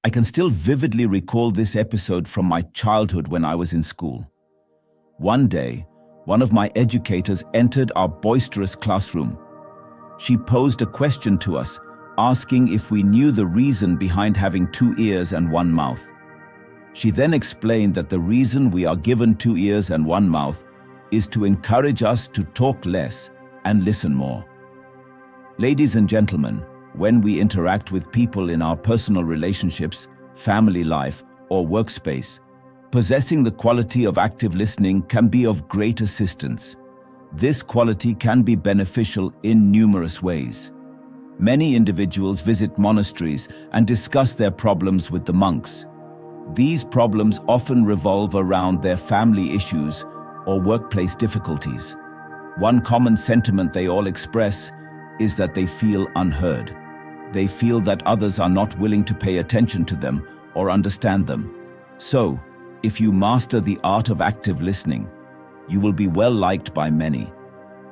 I can still vividly recall this episode from my childhood when I was in school. One day, one of my educators entered our boisterous classroom. She posed a question to us, asking if we knew the reason behind having 2 ears and 1 mouth. She then explained that the reason we are given 2 ears and 1 mouth is to encourage us to talk less and listen more. Ladies and gentlemen, when we interact with people in our personal relationships, family life, or workspace, possessing the quality of active listening can be of great assistance. This quality can be beneficial in numerous ways. Many individuals visit monasteries and discuss their problems with the monks. These problems often revolve around their family issues or workplace difficulties. One common sentiment they all express is that they feel unheard. They feel that others are not willing to pay attention to them or understand them. So, if you master the art of active listening, you will be well liked by many.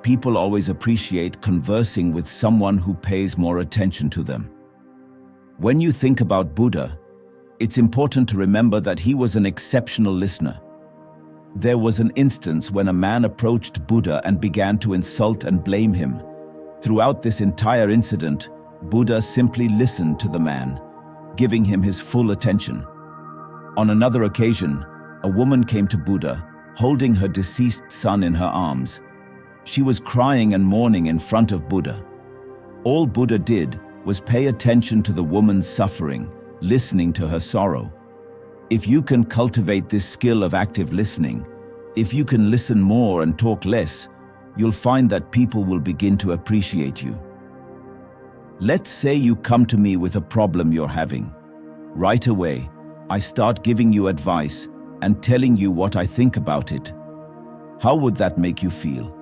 People always appreciate conversing with someone who pays more attention to them. When you think about Buddha, it's important to remember that he was an exceptional listener. There was an instance when a man approached Buddha and began to insult and blame him. Throughout this entire incident, Buddha simply listened to the man, giving him his full attention. On another occasion, a woman came to Buddha, holding her deceased son in her arms. She was crying and mourning in front of Buddha. All Buddha did was pay attention to the woman's suffering, listening to her sorrow. If you can cultivate this skill of active listening, if you can listen more and talk less, you'll find that people will begin to appreciate you. Let's say you come to me with a problem you're having. Right away, I start giving you advice and telling you what I think about it. How would that make you feel?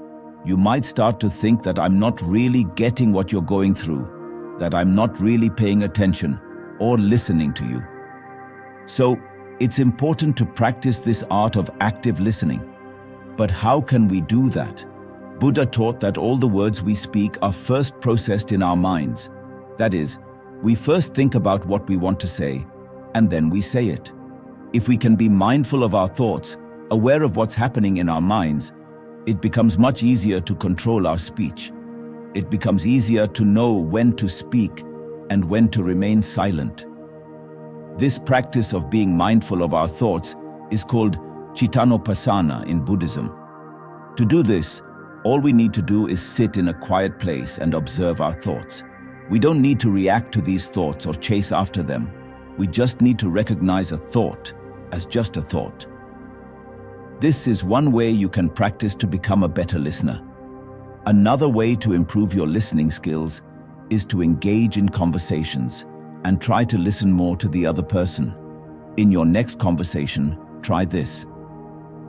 You might start to think that I'm not really getting what you're going through, that I'm not really paying attention or listening to you. So, it's important to practice this art of active listening. But how can we do that? Buddha taught that all the words we speak are first processed in our minds. That is, we first think about what we want to say, and then we say it. If we can be mindful of our thoughts, aware of what's happening in our minds, it becomes much easier to control our speech. It becomes easier to know when to speak and when to remain silent. This practice of being mindful of our thoughts is called Chittanopassana in Buddhism. To do this, all we need to do is sit in a quiet place and observe our thoughts. We don't need to react to these thoughts or chase after them. We just need to recognize a thought as just a thought. This is one way you can practice to become a better listener. Another way to improve your listening skills is to engage in conversations and try to listen more to the other person. In your next conversation, try this.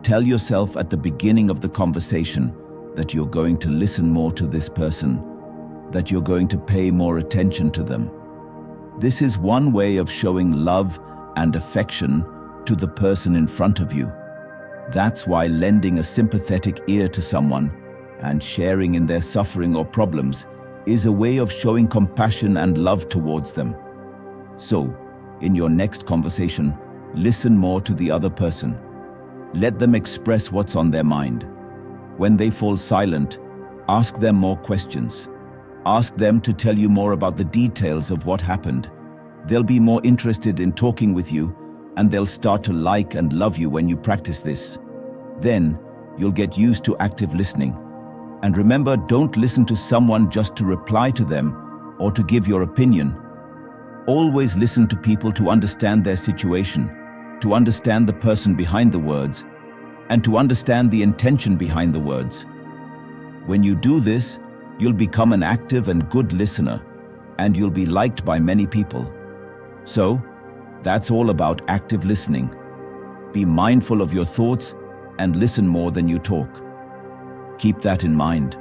Tell yourself at the beginning of the conversation that you're going to listen more to this person, that you're going to pay more attention to them. This is one way of showing love and affection to the person in front of you. That's why lending a sympathetic ear to someone and sharing in their suffering or problems is a way of showing compassion and love towards them. So, in your next conversation, listen more to the other person. Let them express what's on their mind. When they fall silent, ask them more questions. Ask them to tell you more about the details of what happened. They'll be more interested in talking with you, and they'll start to like and love you when you practice this. Then, you'll get used to active listening. And remember, don't listen to someone just to reply to them or to give your opinion. Always listen to people to understand their situation, to understand the person behind the words, and to understand the intention behind the words. When you do this, you'll become an active and good listener, and you'll be liked by many people. So, that's all about active listening. Be mindful of your thoughts and listen more than you talk. Keep that in mind.